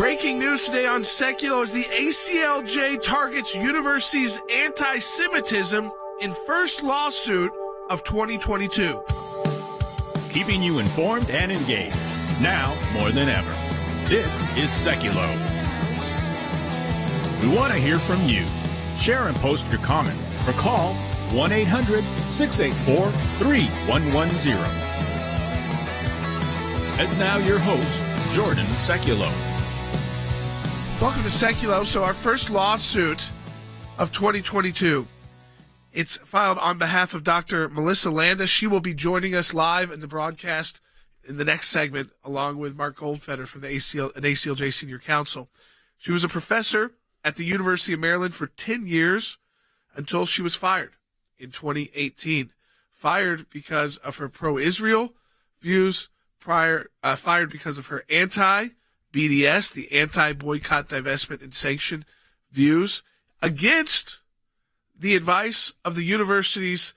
Breaking news today on Sekulow as the ACLJ targets universities' anti-Semitism in first lawsuit of 2022. Keeping you informed and engaged, now more than ever. This is Sekulow. We want to hear from you. Share and post your comments or call 1-800-684-3110. And now your host, Jordan Sekulow. Welcome to Sekulow. So our first lawsuit of 2022. It's filed on behalf of Dr. Melissa Landa. She will be joining us live in the broadcast in the next segment, along with Mark Goldfeder from the ACLJ Senior Counsel. She was a professor at the University of Maryland for 10 years until she was fired in 2018. Fired because of her pro-Israel views, fired because of her anti-BDS, the anti-Boycott, Divestment, and Sanctions views, against the advice of the university's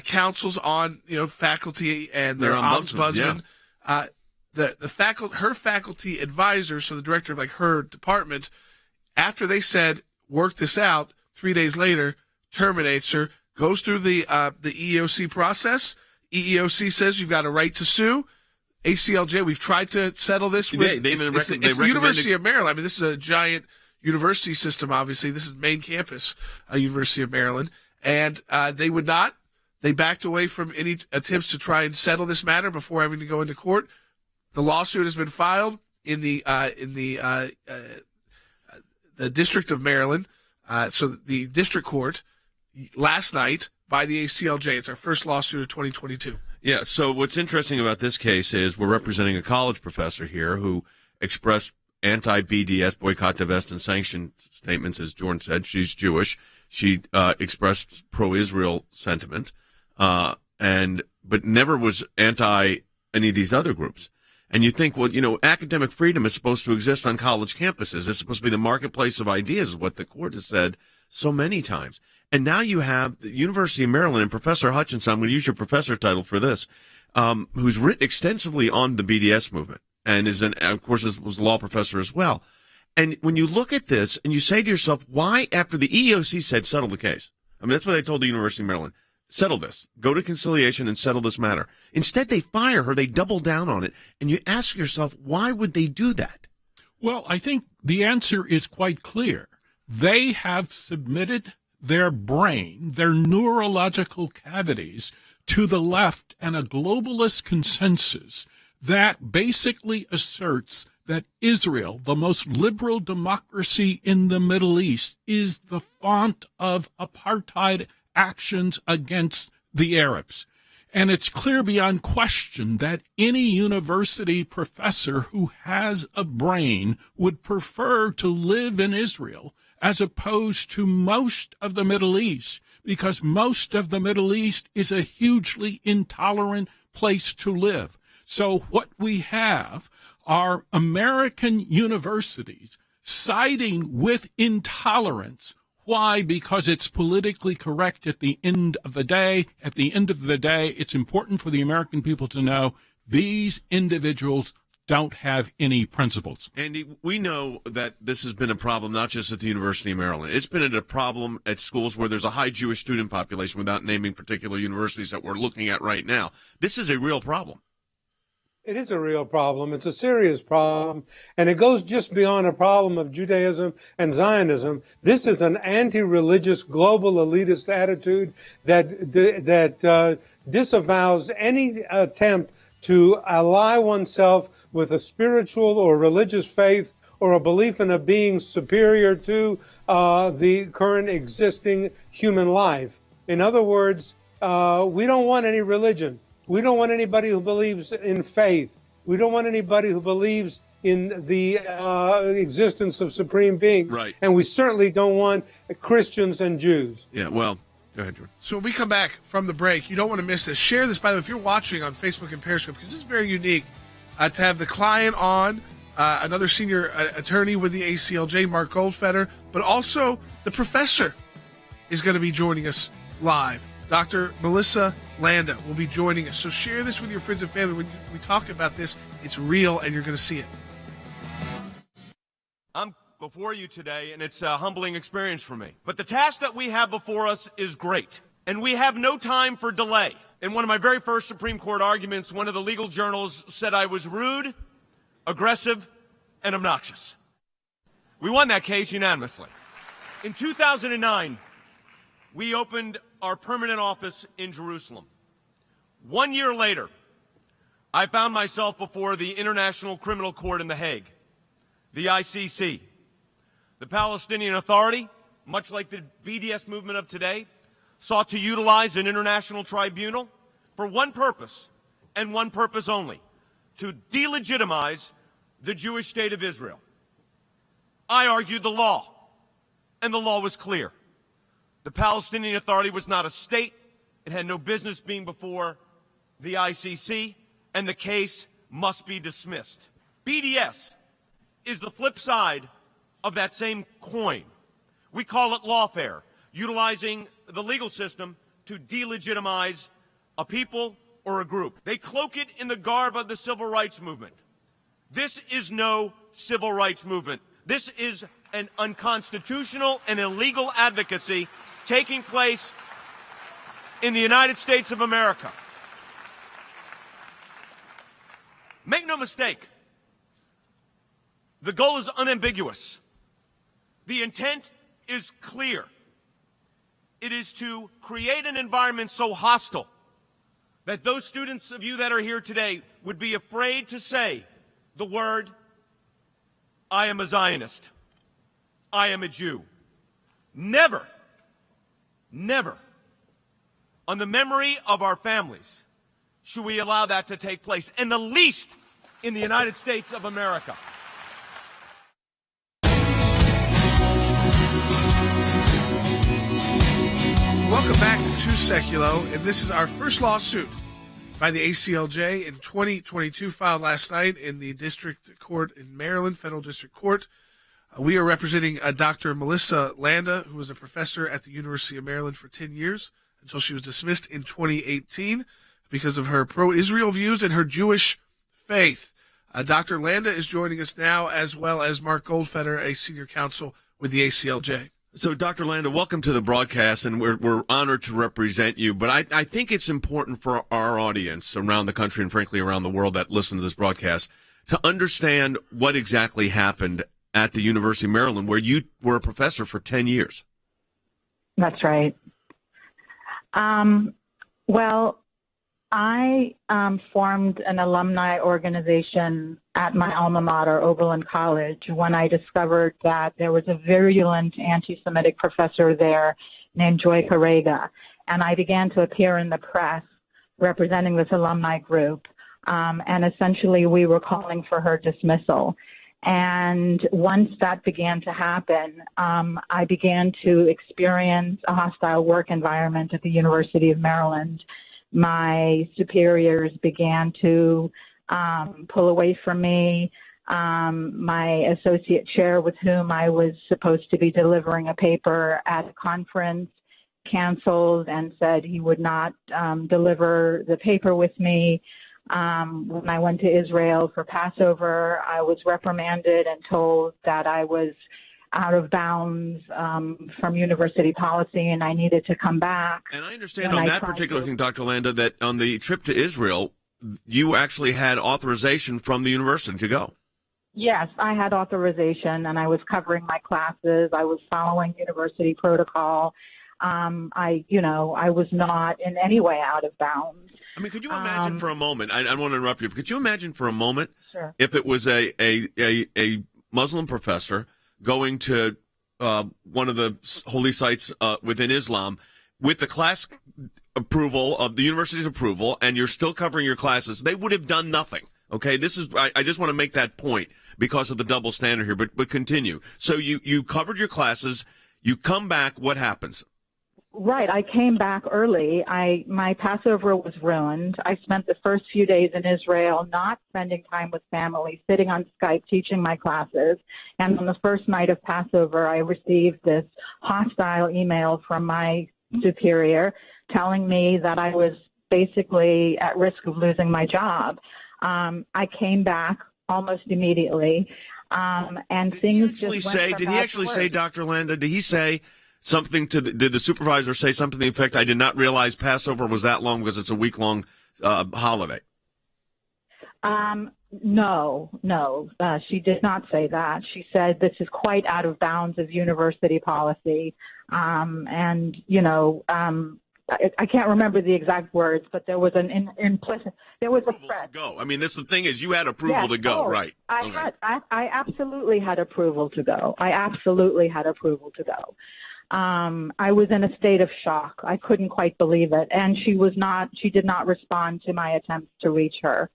councils on, faculty and their ombudsman. Yeah. Her faculty advisor, so the director of her department, after they said work this out, 3 days later terminates her, goes through the EEOC process. EEOC says you've got a right to sue. ACLJ, we've tried to settle this with it's the University of Maryland. I mean, this is a giant university system, obviously. This is main campus, University of Maryland. And they would not. They backed away from any attempts to try and settle this matter before having to go into court. The lawsuit has been filed in the District of Maryland, so the district court, last night by the ACLJ. It's our first lawsuit of 2022. Yeah, so what's interesting about this case is we're representing a college professor here who expressed anti-BDS, boycott, divest, and sanction statements, as Jordan said. She's Jewish. She expressed pro-Israel sentiment, but never was anti any of these other groups. And you think, well, academic freedom is supposed to exist on college campuses. It's supposed to be the marketplace of ideas, is what the court has said so many times. And now you have the University of Maryland and Professor Hutchinson, I'm going to use your professor title for this, who's written extensively on the BDS movement and was a law professor as well. And when you look at this and you say to yourself, why, after the EEOC said settle the case? I mean, that's what they told the University of Maryland. Settle this. Go to conciliation and settle this matter. Instead, they fire her. They double down on it. And you ask yourself, why would they do that? Well, I think the answer is quite clear. They have submitted their brain, their neurological cavities, to the left and a globalist consensus that basically asserts that Israel, the most liberal democracy in the Middle East, is the font of apartheid actions against the Arabs. And it's clear beyond question that any university professor who has a brain would prefer to live in Israel as opposed to most of the Middle East, because most of the Middle East is a hugely intolerant place to live. So what we have are American universities siding with intolerance. Why? Because it's politically correct at the end of the day. At the end of the day, it's important for the American people to know these individuals don't have any principles. Andy, we know that this has been a problem not just at the University of Maryland. It's been a problem at schools where there's a high Jewish student population, without naming particular universities that we're looking at right now. This is a real problem. It is a real problem. It's a serious problem, and it goes just beyond a problem of Judaism and Zionism. This is an anti-religious, global elitist attitude that disavows any attempt to ally oneself with a spiritual or religious faith or a belief in a being superior to the current existing human life. In other words, we don't want any religion. We don't want anybody who believes in faith. We don't want anybody who believes in the existence of supreme beings. Right. And we certainly don't want Christians and Jews. Yeah, well, go ahead, Jordan. So when we come back from the break, you don't want to miss this. Share this, by the way, if you're watching on Facebook and Periscope, because this is very unique to have the client on, another senior attorney with the ACLJ, Mark Goldfeder, but also the professor is going to be joining us live. Dr. Melissa Landa will be joining us. So share this with your friends and family. When we talk about this, it's real and you're going to see it. I'm before you today, and it's a humbling experience for me. But the task that we have before us is great, and we have no time for delay. In one of my very first Supreme Court arguments, one of the legal journals said I was rude, aggressive, and obnoxious. We won that case unanimously. In 2009, we opened our permanent office in Jerusalem. 1 year later, I found myself before the International Criminal Court in The Hague, the ICC. The Palestinian Authority, much like the BDS movement of today, sought to utilize an international tribunal for one purpose, and one purpose only: to delegitimize the Jewish state of Israel. I argued the law, and the law was clear. The Palestinian Authority was not a state. It had no business being before the ICC, and the case must be dismissed. BDS is the flip side of that same coin. We call it lawfare, utilizing the legal system to delegitimize a people or a group. They cloak it in the garb of the civil rights movement. This is no civil rights movement. This is an unconstitutional and illegal advocacy taking place in the United States of America. Make no mistake, the goal is unambiguous. The intent is clear. It is to create an environment so hostile that those students of you that are here today would be afraid to say the word, I am a Zionist, I am a Jew. Never, never, on the memory of our families, should we allow that to take place, and the least in the United States of America. Welcome back to Sekulow, and this is our first lawsuit by the ACLJ in 2022, filed last night in the District Court in Maryland, Federal District Court. We are representing Dr. Melissa Landa, who was a professor at the University of Maryland for 10 years until she was dismissed in 2018 because of her pro-Israel views and her Jewish faith. Dr. Landa is joining us now, as well as Mark Goldfeder, a senior counsel with the ACLJ. So, Dr. Landa, welcome to the broadcast, and we're honored to represent you. But I think it's important for our audience around the country and, frankly, around the world that listen to this broadcast to understand what exactly happened at the University of Maryland, where you were a professor for 10 years. That's right. Well, I formed an alumni organization at my alma mater, Oberlin College, when I discovered that there was a virulent anti-Semitic professor there named Joy Carrega. And I began to appear in the press representing this alumni group. And essentially, we were calling for her dismissal. And once that began to happen, I began to experience a hostile work environment at the University of Maryland. My superiors began to pull away from me. My associate chair, with whom I was supposed to be delivering a paper at a conference, canceled and said he would not deliver the paper with me. When I went to Israel for Passover, I was reprimanded and told that I was out of bounds from university policy and I needed to come back. And I understand on that particular thing, Dr. Landa, that on the trip to Israel, you actually had authorization from the university to go. Yes, I had authorization and I was covering my classes. I was following university protocol. I was not in any way out of bounds. I mean, could you imagine for a moment, I don't want to interrupt you, but could you imagine for a moment Sure. if it was a Muslim professor going to one of the holy sites within Islam with the class approval of the university's approval, and you're still covering your classes? They would have done nothing. Okay, I just want to make that point because of the double standard here, but continue. So you covered your classes, you come back, what happens? Right. I came back early. My Passover was ruined. I spent the first few days in Israel not spending time with family, sitting on Skype, teaching my classes. And on the first night of Passover, I received this hostile email from my superior telling me that I was basically at risk of losing my job. I came back almost immediately. And did things he actually just went say? from Did he bad to actually say, worse. Dr. Landa? Did he say something to? Did the supervisor say something to the effect, "I did not realize Passover was that long because it's a week-long holiday"? No, she did not say that. She said this is quite out of bounds of university policy. And, you know, I can't remember the exact words, but there was an implicit, there was a threat. Go. I mean, this the thing is, you had approval to go, right? I absolutely had approval to go. I was in a state of shock. I couldn't quite believe it. And she did not respond to my attempts to reach her.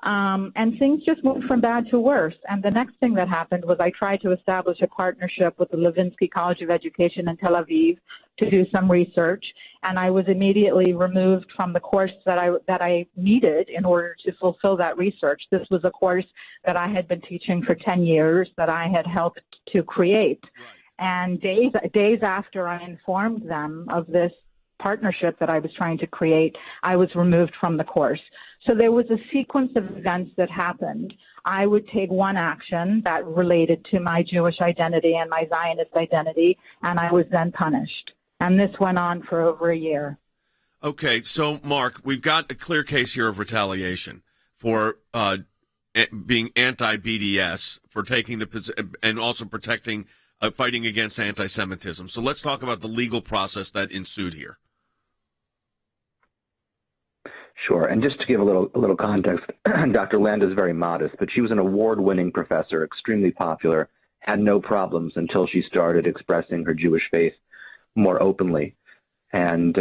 And things just went from bad to worse. And the next thing that happened was I tried to establish a partnership with the Levinsky College of Education in Tel Aviv to do some research. And I was immediately removed from the course that I needed in order to fulfill that research. This was a course that I had been teaching for 10 years that I had helped to create. Right. And days after I informed them of this partnership that I was trying to create, I was removed from the course. So there was a sequence of events that happened. I would take one action that related to my Jewish identity and my Zionist identity, and I was then punished. And this went on for over a year. Okay, so Mark, we've got a clear case here of retaliation for being anti-BDS, for taking the and also protecting, fighting against anti-Semitism. So let's talk about the legal process that ensued here. Sure. And just to give a little context, Dr. Landa is very modest, but she was an award-winning professor, extremely popular, had no problems until she started expressing her Jewish faith more openly. And,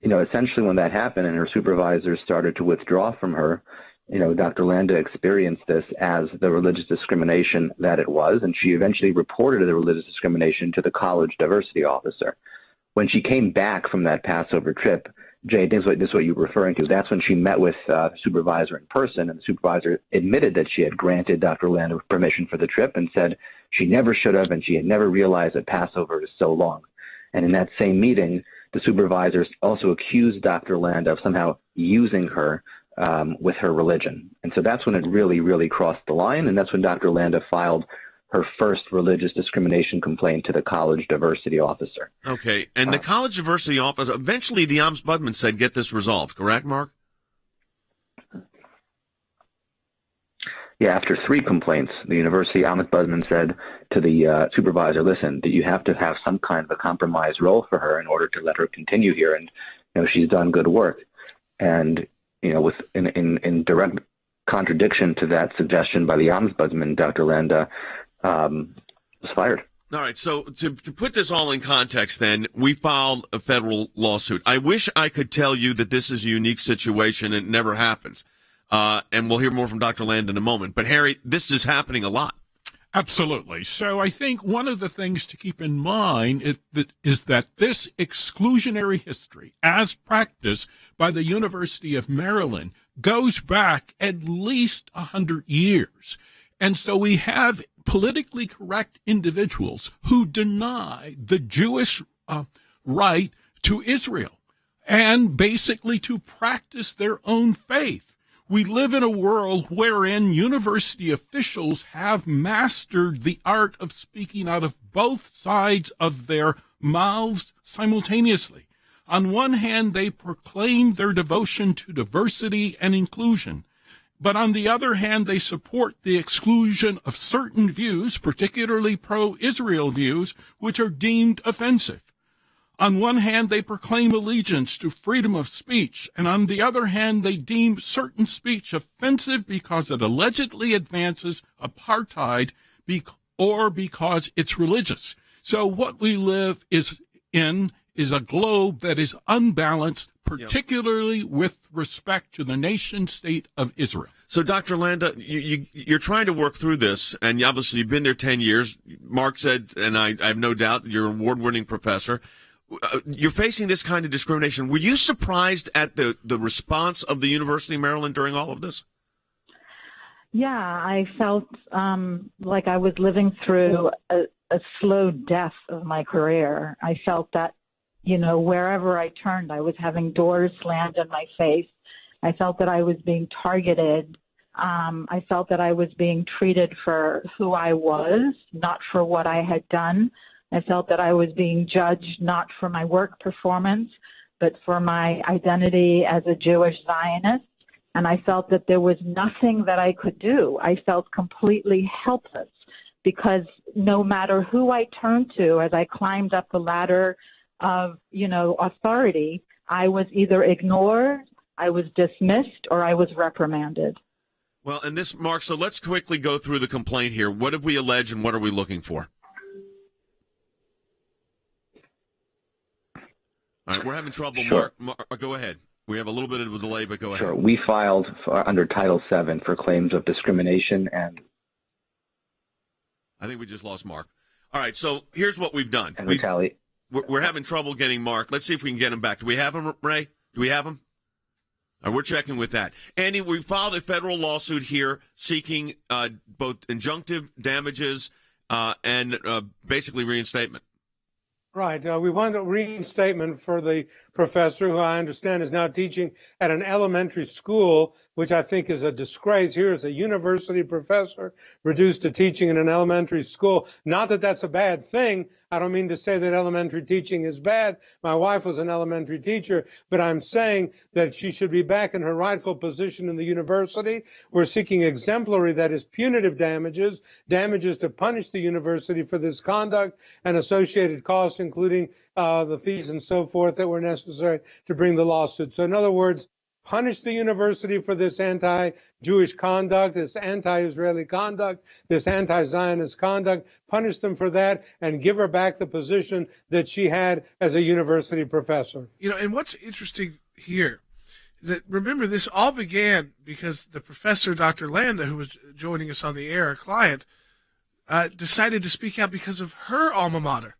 essentially when that happened and her supervisors started to withdraw from her, Dr. Landa experienced this as the religious discrimination that it was, and she eventually reported the religious discrimination to the college diversity officer. When she came back from that Passover trip, Jay, this is what you were referring to. That's when she met with the supervisor in person, and the supervisor admitted that she had granted Dr. Landa permission for the trip and said she never should have, and she had never realized that Passover is so long. And in that same meeting, the supervisors also accused Dr. Landa of somehow using her with her religion. And so that's when it really, really crossed the line, and that's when Dr. Landa filed her first religious discrimination complaint to the college diversity officer. Okay, and the college diversity officer, eventually the ombudsman said, get this resolved, correct, Mark? Yeah, after 3 complaints, the university ombudsman said to the supervisor, listen, that you have to have some kind of a compromised role for her in order to let her continue here, and she's done good work. And with in direct contradiction to that suggestion by the ombudsman, Dr. Landa was fired. All right, so to put this all in context then, we filed a federal lawsuit. I wish I could tell you that this is a unique situation and it never happens. And we'll hear more from Dr. Landa in a moment. But Harry, this is happening a lot. Absolutely. So I think one of the things to keep in mind is that this exclusionary history, as practiced by the University of Maryland, goes back at least 100 years. And so we have politically correct individuals who deny the Jewish right to Israel and basically to practice their own faith. We live in a world wherein university officials have mastered the art of speaking out of both sides of their mouths simultaneously. On one hand, they proclaim their devotion to diversity and inclusion. But on the other hand, they support the exclusion of certain views, particularly pro-Israel views, which are deemed offensive. On one hand, they proclaim allegiance to freedom of speech, and on the other hand, they deem certain speech offensive because it allegedly advances apartheid or because it's religious. So what we live in is a globe that is unbalanced, particularly with respect to the nation state of Israel. So, Dr. Landa, you're trying to work through this, and obviously you've been there 10 years. Mark said, and I have no doubt, you're an award-winning professor. You're facing this kind of discrimination. Were you surprised at the response of the University of Maryland during all of this? Yeah, I felt like I was living through a slow death of my career. I felt that, wherever I turned, I was having doors slammed in my face. I felt that I was being targeted I felt that I was being treated for who I was, not for what I had done. I felt that I was being judged not for my work performance, but for my identity as a Jewish Zionist. And I felt that there was nothing that I could do. I felt completely helpless because no matter who I turned to as I climbed up the ladder of, authority, I was either ignored, I was dismissed, or I was reprimanded. Well, and this, Mark, so let's quickly go through the complaint here. What have we alleged and what are we looking for? All right, we're having trouble. Sure. Mark, go ahead. We have a little bit of a delay, but go ahead. Sure. We filed under Title VII for claims of discrimination and... I think we just lost Mark. All right, so here's what we've done. And retaliate. We're having trouble getting Mark. Let's see if we can get him back. Do we have him, Ray? Do we have him? All right, we're checking with that. Andy, we filed a federal lawsuit here seeking both injunctive damages and basically reinstatement. Right. We want a reinstatement for the professor who I understand is now teaching at an elementary school, which I think is a disgrace. Here is a university professor reduced to teaching in an elementary school. Not that that's a bad thing. I don't mean to say that elementary teaching is bad. My wife was an elementary teacher, but I'm saying that she should be back in her rightful position in the university. We're seeking exemplary, that is punitive damages to punish the university for this conduct and associated costs, including the fees and so forth that were necessary to bring the lawsuit. So in other words, punish the university for this anti-Jewish conduct, this anti-Israeli conduct, this anti-Zionist conduct, punish them for that and give her back the position that she had as a university professor. And what's interesting here, that remember this all began because the professor, Dr. Landa, who was joining us on the air, a client, decided to speak out because of her alma mater.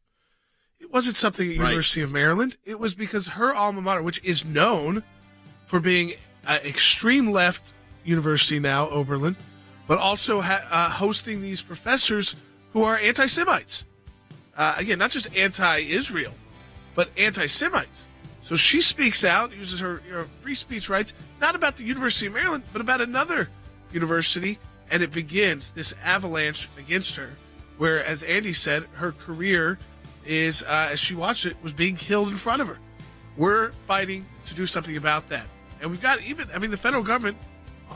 It wasn't something at University of Maryland. It was because her alma mater, which is known for being an extreme left university now, Oberlin, but also hosting these professors who are anti-Semites. Again, not just anti-Israel, but anti-Semites. So she speaks out, uses her free speech rights, not about the University of Maryland, but about another university, and it begins this avalanche against her, where, as Andy said, her career is, as she watched it, was being killed in front of her. We're fighting to do something about that. And we've got the federal government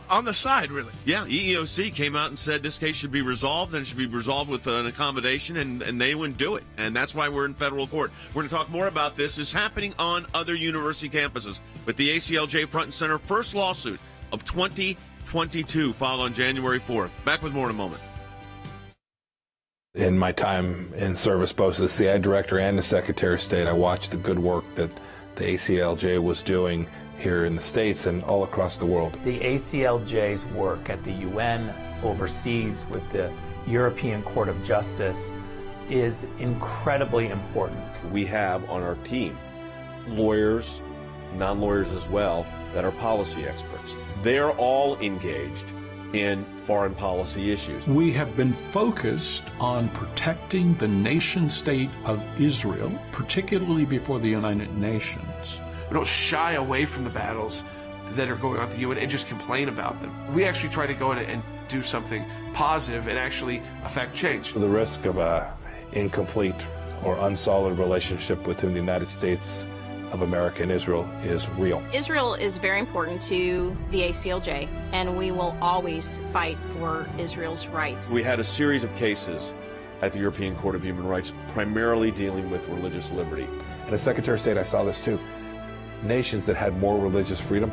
on the side, really. Yeah, EEOC came out and said this case should be resolved, and it should be resolved with an accommodation, and they wouldn't do it. And that's why we're in federal court. We're going to talk more about this. It's happening on other university campuses. But the ACLJ front and center, first lawsuit of 2022, filed on January 4th. Back with more in a moment. In my time in service, both as the CI director and the Secretary of State, I watched the good work that the ACLJ was doing here in the States and all across the world. The ACLJ's work at the UN, overseas with the European Court of Justice, is incredibly important. We have on our team lawyers, non-lawyers as well, that are policy experts. They're all engaged in foreign policy issues. We have been focused on protecting the nation state of Israel, particularly before the United Nations. We don't shy away from the battles that are going on at the UN and just complain about them. We actually try to go in and do something positive and actually affect change. The risk of an incomplete or unsolid relationship within the United States of America and Israel is real. Israel is very important to the ACLJ, and we will always fight for Israel's rights. We had a series of cases at the European Court of Human Rights, primarily dealing with religious liberty. And as Secretary of State, I saw this too. Nations that had more religious freedom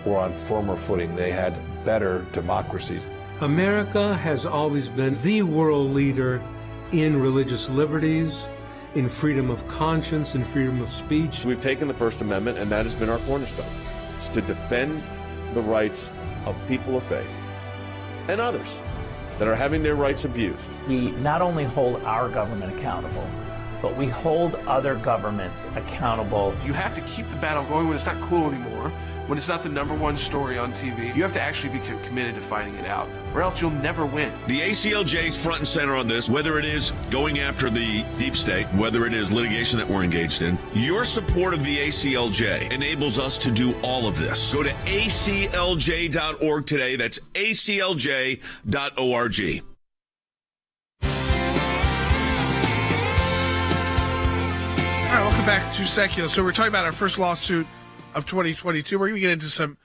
were on firmer footing. They had better democracies. America has always been the world leader in religious liberties, in freedom of conscience and freedom of speech. We've taken the First Amendment, and that has been our cornerstone. It's to defend the rights of people of faith and others that are having their rights abused. We not only hold our government accountable, but we hold other governments accountable. You have to keep the battle going when it's not cool anymore, when it's not the number one story on TV. You have to actually be committed to fighting it out, or else you'll never win. The ACLJ is front and center on this, whether it is going after the deep state, whether it is litigation that we're engaged in. Your support of the ACLJ enables us to do all of this. Go to aclj.org today. That's aclj.org. All right, welcome back to Sekulow. So we're talking about our first lawsuit of 2022. We're going to get into some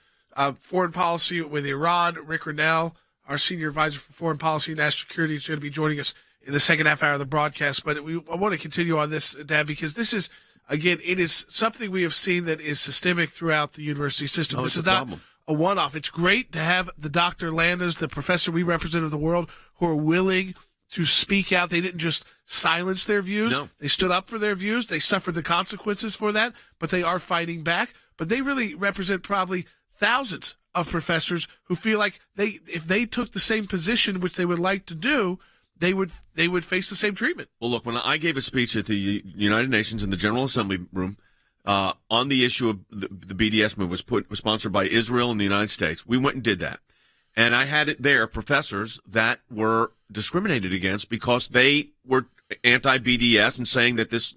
foreign policy with Iran. Rick Rennell, our senior advisor for foreign policy and national security, is going to be joining us in the second half hour of the broadcast. But I want to continue on this, Dad, because this is, again, it is something we have seen that is systemic throughout the university system. This is not a one-off. It's great to have the Dr. Landas, the professor we represent of the world, who are willing to speak out. They didn't just silence their views. No. They stood up for their views. They suffered the consequences for that, but they are fighting back. But they really represent probably thousands of professors who feel like if they took the same position, which they would like to do, they would face the same treatment. Well, look, when I gave a speech at the United Nations in the General Assembly room on the issue of the BDS movement was sponsored by Israel and the United States, we went and did that. And I had it there, professors that were discriminated against because they were anti-BDS and saying that this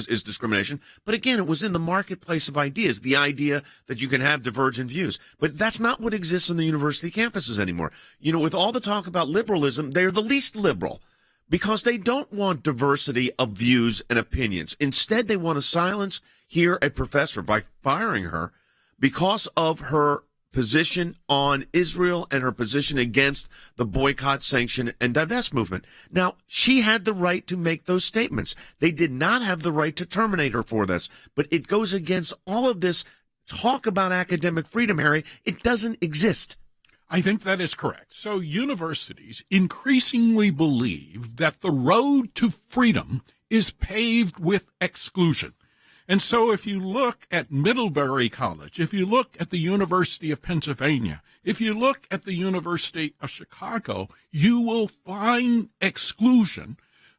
is discrimination. But again, it was in the marketplace of ideas, the idea that you can have divergent views. But that's not what exists on the university campuses anymore. You know, with all the talk about liberalism, they're the least liberal because they don't want diversity of views and opinions. Instead, they want to silence here a professor by firing her because of her position on Israel and her position against the boycott, sanction, and divest movement. Now, she had the right to make those statements. They did not have the right to terminate her for this, but it goes against all of this talk about academic freedom, Harry. It doesn't exist. I think that is correct. So universities increasingly believe that the road to freedom is paved with exclusion. And so if you look at Middlebury College, if you look at the University of Pennsylvania, if you look at the University of Chicago, you will find exclusion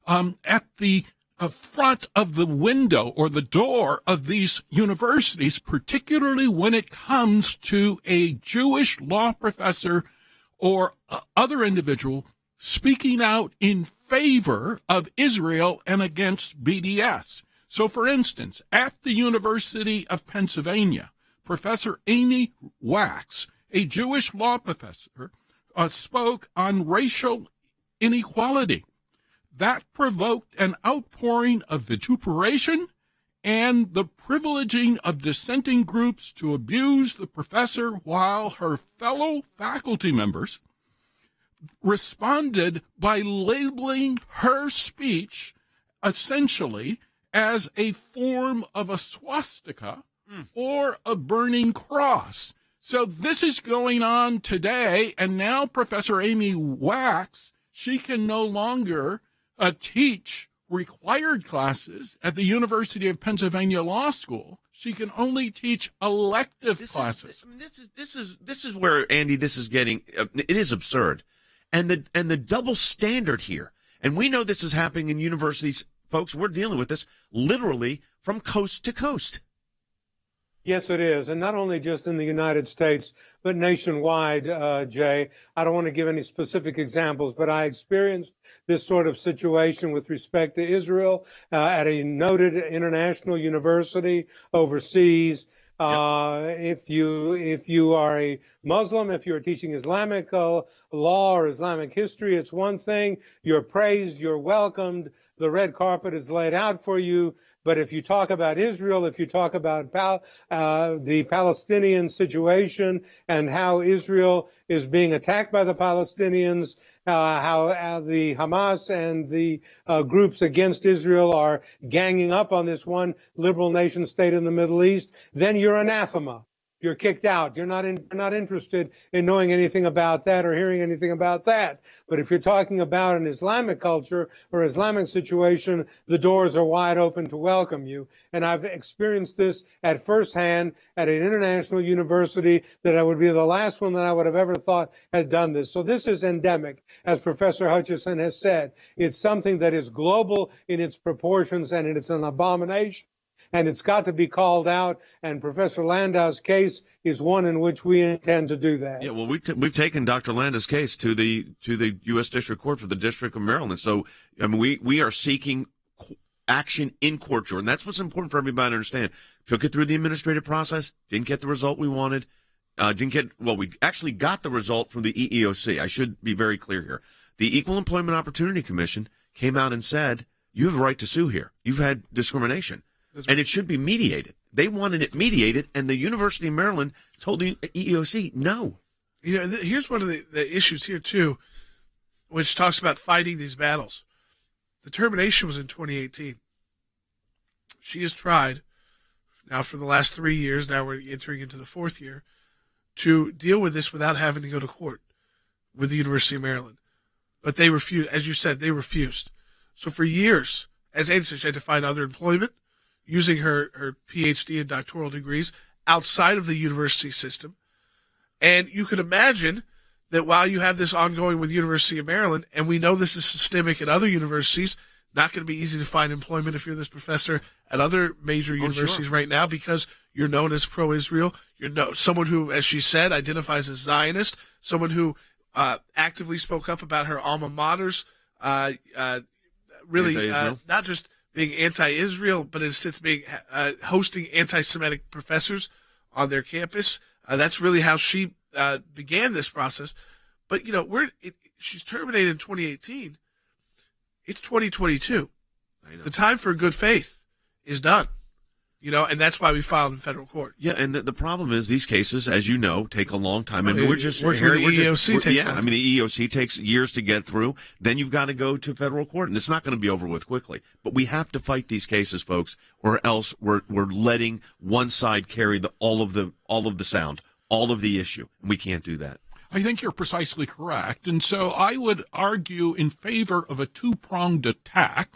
at the front of the window or the door of these universities, particularly when it comes to a Jewish law professor or other individual speaking out in favor of Israel and against BDS. So, for instance, at the University of Pennsylvania, Professor Amy Wax, a Jewish law professor, spoke on racial inequality. That provoked an outpouring of vituperation and the privileging of dissenting groups to abuse the professor, while her fellow faculty members responded by labeling her speech essentially as a form of a swastika or a burning cross. So this is going on today, and now Professor Amy Wax, she can no longer teach required classes at the University of Pennsylvania Law School. She can only teach elective classes. This is where, Andy, this is getting, it is absurd. And the double standard here, and we know this is happening in universities. Folks, we're dealing with this literally from coast to coast. Yes, it is. And not only just in the United States, but nationwide, Jay. I don't want to give any specific examples, but I experienced this sort of situation with respect to Israel at a noted international university overseas. If you are a Muslim, if you're teaching Islamic law or Islamic history, it's one thing. You're praised, you're welcomed, the red carpet is laid out for you. But if you talk about Israel, if you talk about the Palestinian situation and how Israel is being attacked by the Palestinians, how the Hamas and the groups against Israel are ganging up on this one liberal nation state in the Middle East, then you're anathema. you're kicked out. You're not interested in knowing anything about that or hearing anything about that. But if you're talking about an Islamic culture or Islamic situation, the doors are wide open to welcome you. And I've experienced this at firsthand at an international university that I would be the last one that I would have ever thought had done this. So this is endemic, as Professor Hutchison has said. It's something that is global in its proportions, and it's an abomination. And it's got to be called out, and Professor Landau's case is one in which we intend to do that. Yeah, well, we've taken Dr. Landa's case to the U.S. District Court for the District of Maryland. So, I mean, we are seeking action in court, Jordan. That's what's important for everybody to understand. Took it through the administrative process, didn't get the result we wanted. We actually got the result from the EEOC. I should be very clear here. The Equal Employment Opportunity Commission came out and said, you have a right to sue here. You've had discrimination. And it should be mediated. They wanted it mediated, and the University of Maryland told the EEOC no. You know, here's one of the issues here, too, which talks about fighting these battles. The termination was in 2018. She has tried, now for the last 3 years, now we're entering into the fourth year, to deal with this without having to go to court with the University of Maryland. But they refused, as you said, they refused. So for years, as Annie said, she had to find other employment, using her PhD and doctoral degrees outside of the university system. And you could imagine that while you have this ongoing with University of Maryland, and we know this is systemic at other universities, not going to be easy to find employment if you're this professor at other major universities right now, because you're known as pro-Israel. You're someone who, as she said, identifies as Zionist, someone who actively spoke up about her alma maters, really not just being anti-Israel, but it's being hosting anti-Semitic professors on their campus. That's really how she began this process. But you know, she's terminated in 2018. It's 2022. I know. The time for good faith is done. You know, and that's why we filed in federal court. Yeah, and the problem is these cases, as you know, take a long time. And the EEOC takes long. I mean, the EEOC takes years to get through. Then you've got to go to federal court, and it's not going to be over with quickly. But we have to fight these cases, folks, or else we're letting one side carry all of the sound, all of the issue. And we can't do that. I think you're precisely correct. And so I would argue in favor of a two-pronged attack.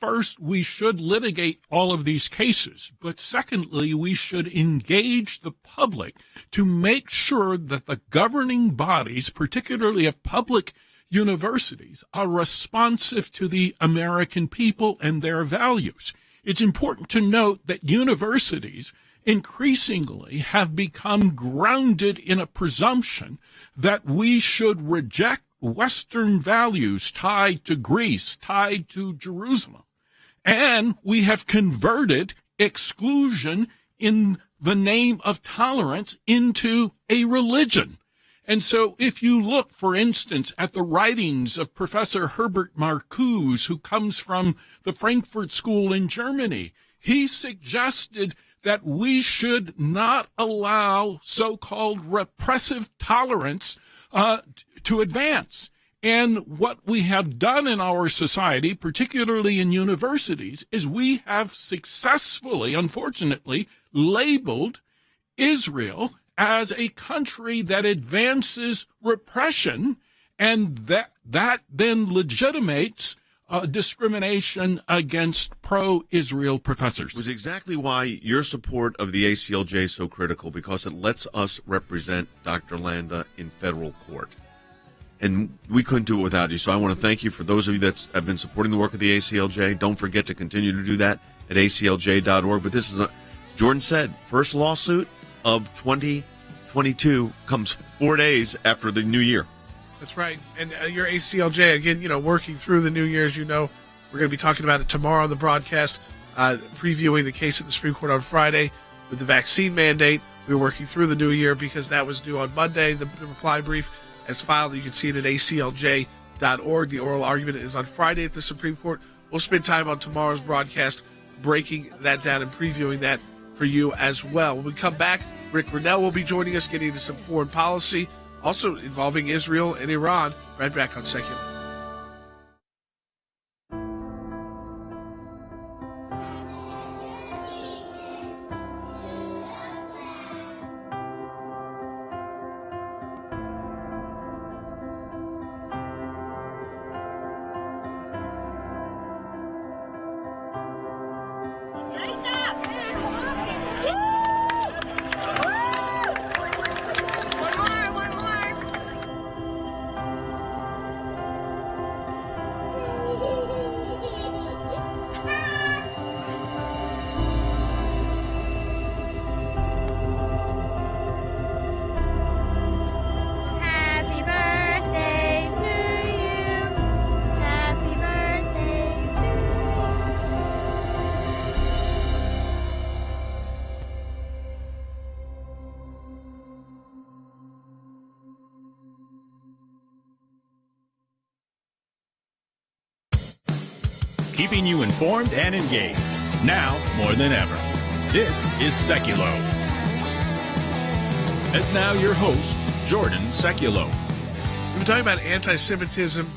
First, we should litigate all of these cases. But secondly, we should engage the public to make sure that the governing bodies, particularly of public universities, are responsive to the American people and their values. It's important to note that universities increasingly have become grounded in a presumption that we should reject Western values tied to Greece, tied to Jerusalem. And we have converted exclusion in the name of tolerance into a religion. And so if you look, for instance, at the writings of Professor Herbert Marcuse, who comes from the Frankfurt School in Germany, he suggested that we should not allow so-called repressive tolerance to advance. And what we have done in our society, particularly in universities, is we have successfully, unfortunately, labeled Israel as a country that advances repression, and that then legitimates discrimination against pro-Israel professors. It was exactly why your support of the ACLJ is so critical, because it lets us represent Dr. Landa in federal court. And we couldn't do it without you. So I want to thank you for those of you that have been supporting the work of the ACLJ. Don't forget to continue to do that at aclj.org. But this is, Jordan said, first lawsuit of 2022 comes 4 days after the new year. That's right. And your ACLJ, again, you know, working through the new year, as you know, we're going to be talking about it tomorrow on the broadcast, previewing the case at the Supreme Court on Friday with the vaccine mandate. We're working through the new year because that was due on Monday. The reply brief as filed, you can see it at aclj.org. The oral argument is on Friday at the Supreme Court. We'll spend time on tomorrow's broadcast breaking that down and previewing that for you as well. When we come back, Rick Grinnell will be joining us, getting into some foreign policy, also involving Israel and Iran, right back on Sekulow. keeping you informed and engaged. Now more than ever. This is Sekulow. And now your host, Jordan Sekulow. We've been talking about anti-Semitism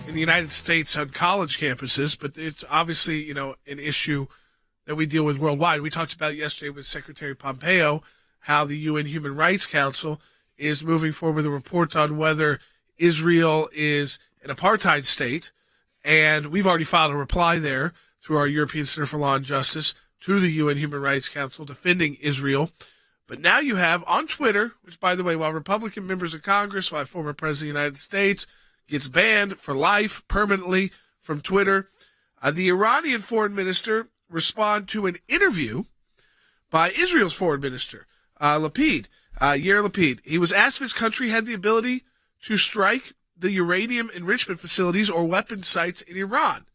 in the United States on college campuses, but it's obviously, an issue that we deal with worldwide. We talked about it yesterday with Secretary Pompeo, how the UN Human Rights Council is moving forward with a report on whether Israel is an apartheid state. And we've already filed a reply there through our European Center for Law and Justice to the UN Human Rights Council defending Israel. But now you have on Twitter, which, by the way, while Republican members of Congress, while former President of the United States gets banned for life permanently from Twitter, the Iranian foreign minister responded to an interview by Israel's foreign minister, Yair Lapid. He was asked if his country had the ability to strike the uranium enrichment facilities or weapon sites in Iran.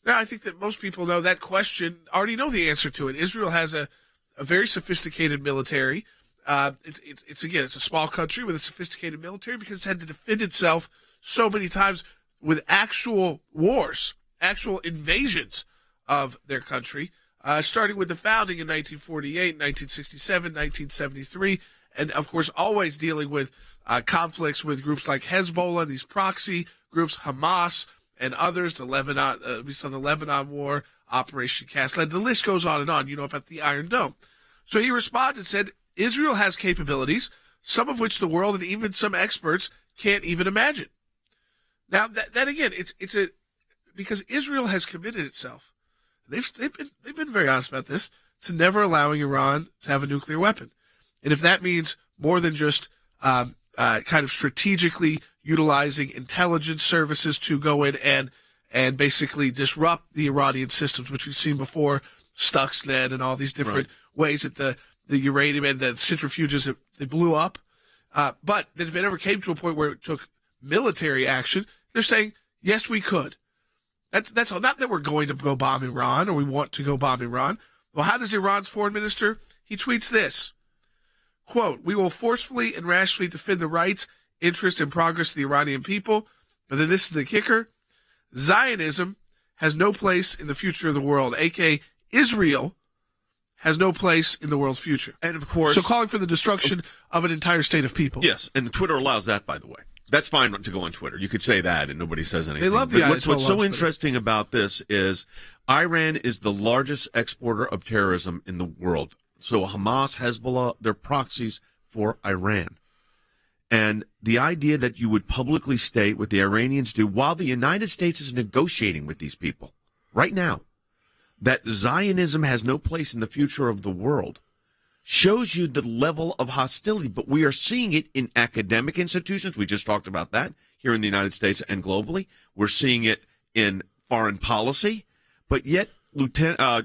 Now, I think that most people know that question, already know the answer to it. Israel has a very sophisticated military. It's a small country with a sophisticated military because it's had to defend itself so many times with actual wars, actual invasions of their country, starting with the founding in 1948, 1967, 1973, and of course always dealing with conflicts with groups like Hezbollah, these proxy groups, Hamas, and others. We saw the Lebanon War, Operation Cast Lead. The list goes on and on. You know about the Iron Dome. So he responded and said, Israel has capabilities, some of which the world and even some experts can't even imagine. Now, that again, because Israel has committed itself. They've been very honest about this, to never allowing Iran to have a nuclear weapon. And if that means more than just kind of strategically utilizing intelligence services to go in and basically disrupt the Iranian systems, which we've seen before, Stuxnet and all these different ways that the uranium and the centrifuges, they blew up. But that if it ever came to a point where it took military action, they're saying, yes, we could. That's all. Not that we're going to go bomb Iran or we want to go bomb Iran. Well, how does Iran's foreign minister? He tweets this, quote, "We will forcefully and rationally defend the rights, interest, and progress of the Iranian people." But then this is the kicker. Zionism has no place in the future of the world, aka Israel has no place in the world's future. And of course, so calling for the destruction of an entire state of people. Yes, and Twitter allows that, by the way. That's fine to go on Twitter. You could say that, and nobody says anything. They love the What's so interesting about this is Iran is the largest exporter of terrorism in the world. So Hamas, Hezbollah, they're proxies for Iran. And the idea that you would publicly state what the Iranians do while the United States is negotiating with these people right now, that Zionism has no place in the future of the world, shows you the level of hostility. But we are seeing it in academic institutions. We just talked about that here in the United States and globally. We're seeing it in foreign policy. But yet,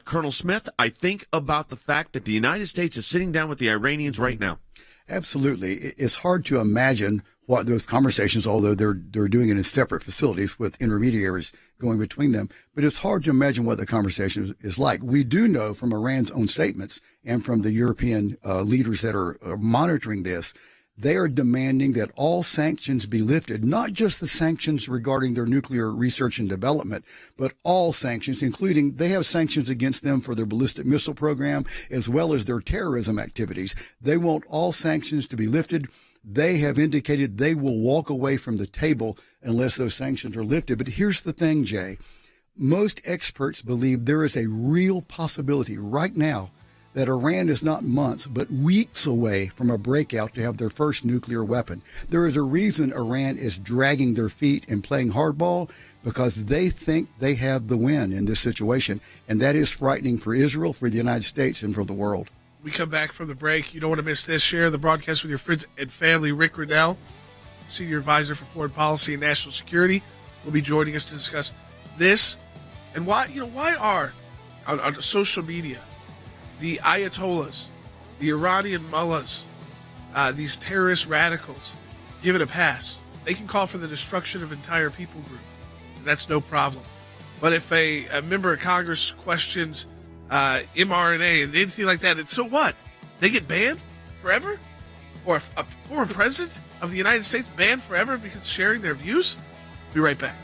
Colonel Smith, I think about the fact that the United States is sitting down with the Iranians right now. Absolutely. It's hard to imagine what those conversations, although they're doing it in separate facilities with intermediaries going between them. But it's hard to imagine what the conversation is like. We do know from Iran's own statements and from the European leaders that are monitoring this, they are demanding that all sanctions be lifted, not just the sanctions regarding their nuclear research and development, but all sanctions, including they have sanctions against them for their ballistic missile program, as well as their terrorism activities. They want all sanctions to be lifted. They have indicated they will walk away from the table unless those sanctions are lifted. But here's the thing, Jay. Most experts believe there is a real possibility right now that Iran is not months, but weeks away from a breakout to have their first nuclear weapon. There is a reason Iran is dragging their feet and playing hardball, because they think they have the win in this situation. And that is frightening for Israel, for the United States, and for the world. We come back from the break. You don't want to miss this. Share the broadcast with your friends and family. Rick Riddell, Senior Advisor for Foreign Policy and National Security, will be joining us to discuss this and why are on social media the Ayatollahs, the Iranian mullahs, these terrorist radicals given a pass. They can call for the destruction of entire people group. And that's no problem. But if a member of Congress questions mRNA and anything like that, and so what? They get banned forever? Or a former president of the United States banned forever because sharing their views? Be right back.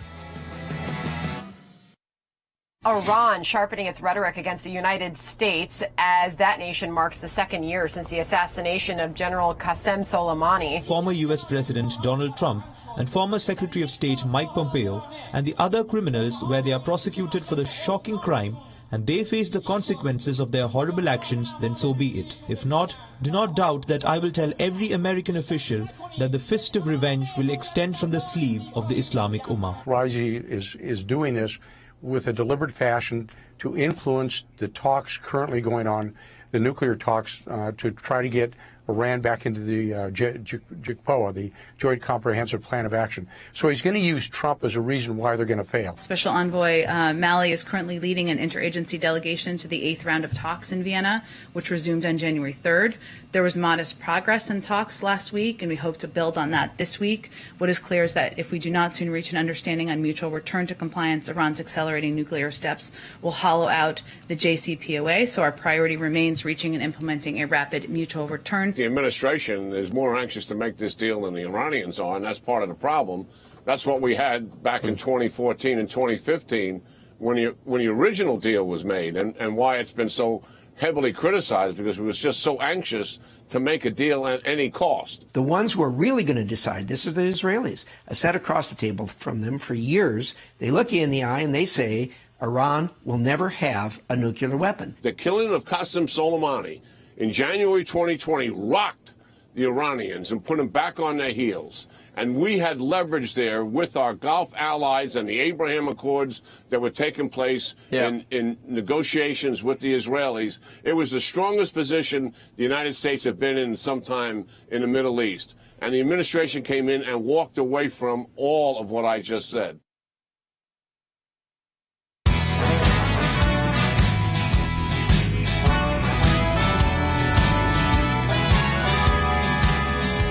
Iran sharpening its rhetoric against the United States as that nation marks the second year since the assassination of General Qasem Soleimani. Former U.S. President Donald Trump and former Secretary of State Mike Pompeo and the other criminals where they are prosecuted for the shocking crime and they face the consequences of their horrible actions, then so be it. If not, do not doubt that I will tell every American official that the fist of revenge will extend from the sleeve of the Islamic Ummah. Raisi is doing this with a deliberate fashion to influence the talks currently going on, the nuclear talks, to try to get Iran back into the JCPOA, the Joint Comprehensive Plan of Action. So he's going to use Trump as a reason why they're going to fail. Special Envoy Malley is currently leading an interagency delegation to the 8th round of talks in Vienna, which resumed on January 3rd. There was modest progress in talks last week, and we hope to build on that this week. What is clear is that if we do not soon reach an understanding on mutual return to compliance, Iran's accelerating nuclear steps will hollow out the JCPOA, so our priority remains reaching and implementing a rapid mutual return. The administration is more anxious to make this deal than the Iranians are, and that's part of the problem. That's what we had back in 2014 and 2015 when the original deal was made, and why it's been so heavily criticized, because it was just so anxious to make a deal at any cost. The ones who are really going to decide this are the Israelis. I've sat across the table from them for years. They look you in the eye and they say Iran will never have a nuclear weapon. The killing of Qasem Soleimani in January 2020 rocked the Iranians and put them back on their heels. And we had leverage there with our Gulf allies and the Abraham Accords that were taking place in negotiations with the Israelis. It was the strongest position the United States had been in some time in the Middle East. And the administration came in and walked away from all of what I just said.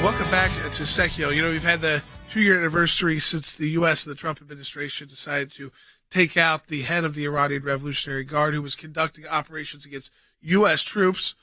Welcome back to Sekulow. You know, we've had the 2-year anniversary since the U.S. and the Trump administration decided to take out the head of the Iranian Revolutionary Guard, who was conducting operations against U.S. troops,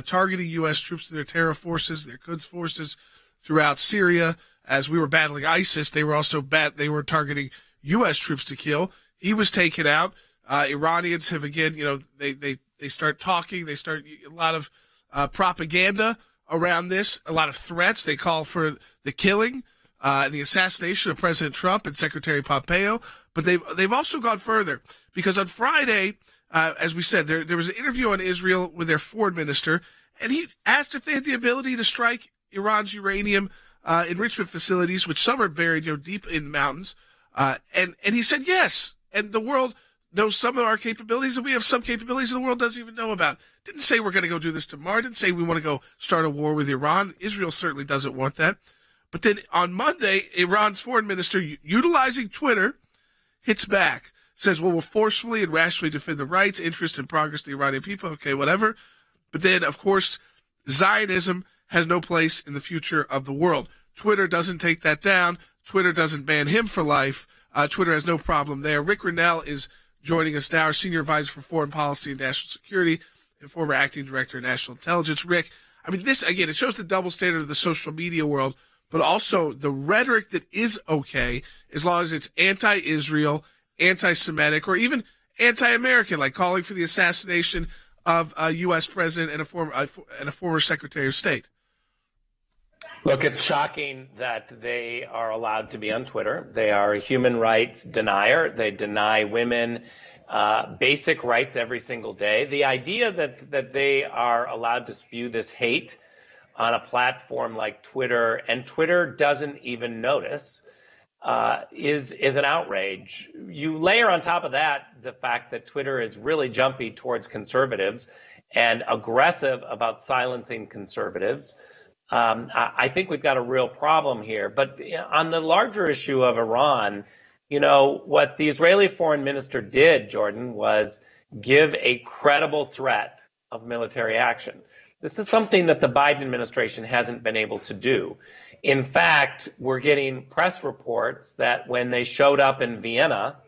targeting U.S. troops and their terror forces, their Quds forces throughout Syria. As we were battling ISIS, they were also targeting U.S. troops to kill. He was taken out. Iranians have again, you know, they start talking. They start a lot of propaganda around this, a lot of threats. They call for the killing, the assassination of President Trump and Secretary Pompeo. But they've also gone further, because on Friday, as we said, there was an interview on Israel with their foreign minister, and he asked if they had the ability to strike Iran's uranium enrichment facilities, which some are buried, you know, deep in the mountains. And he said yes. And the world knows some of our capabilities, and we have some capabilities the world doesn't even know about. Didn't say we're going to go do this tomorrow. Didn't say we want to go start a war with Iran. Israel certainly doesn't want that. But then on Monday, Iran's foreign minister, utilizing Twitter, hits back, says, well, we'll forcefully and rationally defend the rights, interests, and progress of the Iranian people. Okay, whatever. But then, of course, Zionism has no place in the future of the world. Twitter doesn't take that down. Twitter doesn't ban him for life. Twitter has no problem there. Rick Rennell is joining us now, our senior advisor for foreign policy and national security and former acting director of national intelligence. Rick, I mean, this, again, it shows the double standard of the social media world, but also the rhetoric that is okay as long as it's anti-Israel, anti-Semitic, or even anti-American, like calling for the assassination of a U.S. president and a former Secretary of State. Look, it's shocking that they are allowed to be on Twitter. They are a human rights denier. They deny women basic rights every single day. The idea that they are allowed to spew this hate on a platform like Twitter, and Twitter doesn't even notice, is an outrage. You layer on top of that the fact that Twitter is really jumpy towards conservatives and aggressive about silencing conservatives. I think we've got a real problem here. But on the larger issue of Iran, you know, what the Israeli foreign minister did, Jordan, was give a credible threat of military action. This is something that the Biden administration hasn't been able to do. In fact, we're getting press reports that when they showed up in Vienna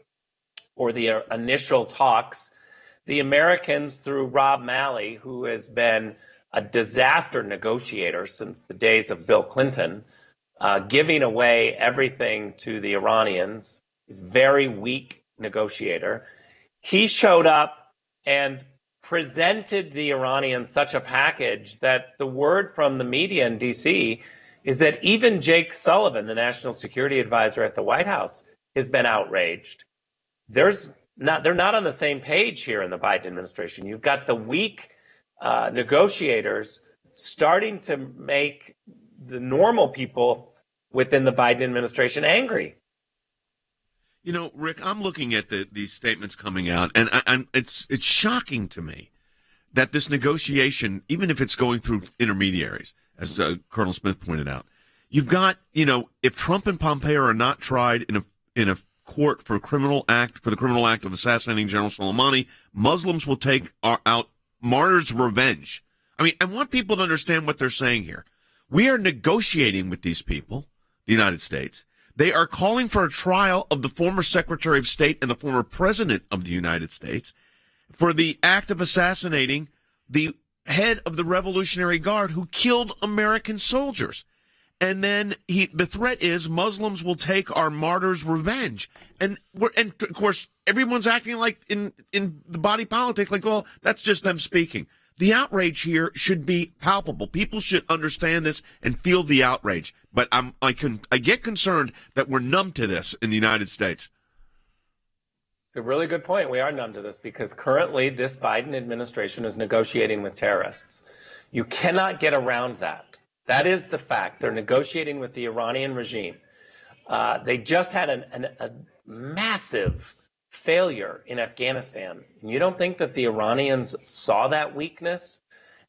for the initial talks, the Americans, through Rob Malley, who has been a disaster negotiator since the days of Bill Clinton, giving away everything to the Iranians. He's a very weak negotiator. He showed up and presented the Iranians such a package that the word from the media in D.C. is that even Jake Sullivan, the national security advisor at the White House, has been outraged. They're not on the same page here in the Biden administration. You've got the weak negotiators starting to make the normal people within the Biden administration angry. You know, Rick, I'm looking at these statements coming out, and it's shocking to me that this negotiation, even if it's going through intermediaries, as Colonel Smith pointed out, you've got, if Trump and Pompeo are not tried in a court for the criminal act of assassinating General Soleimani, Muslims will take out martyrs' revenge. I mean, I want people to understand what they're saying here. We are negotiating with these people, the United States. They are calling for a trial of the former Secretary of State and the former President of the United States for the act of assassinating the head of the Revolutionary Guard who killed American soldiers. And then the threat is Muslims will take our martyrs' revenge. And of course, everyone's acting like in the body politic, like, well, that's just them speaking. The outrage here should be palpable. People should understand this and feel the outrage. But I get concerned that we're numb to this in the United States. It's a really good point. We are numb to this because currently this Biden administration is negotiating with terrorists. You cannot get around that. That is the fact. They're negotiating with the Iranian regime. They just had a massive failure in Afghanistan. And you don't think that the Iranians saw that weakness?